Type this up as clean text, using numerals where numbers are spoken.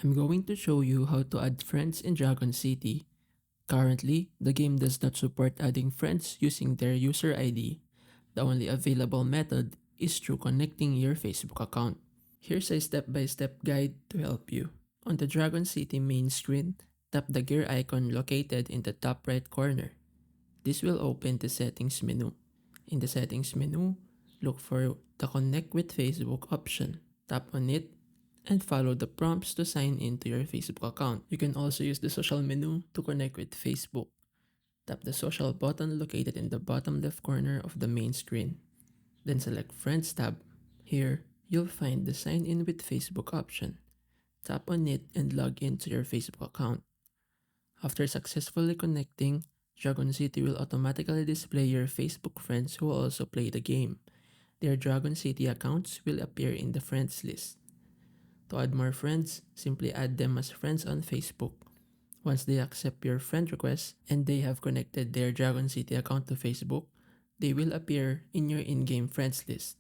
I'm going to show you how to add friends in Dragon City. Currently, the game does not support adding friends using their user ID. The only available method is through connecting your Facebook account. Here's a step-by-step guide to help you. On the Dragon City main screen, tap the gear icon located in the top right corner. This will open the settings menu. In the settings menu, look for the connect with Facebook option. Tap on it and follow the prompts to sign into your Facebook account. You can also use the social menu to connect with Facebook. Tap the social button located in the bottom left corner of the main screen. Then select Friends tab. Here, you'll find the sign in with Facebook option. Tap on it and log into your Facebook account. After successfully connecting, Dragon City will automatically display your Facebook friends who also play the game. Their Dragon City accounts will appear in the friends list. To add more friends, simply add them as friends on Facebook. Once they accept your friend request and they have connected their Dragon City account to Facebook, they will appear in your in-game friends list.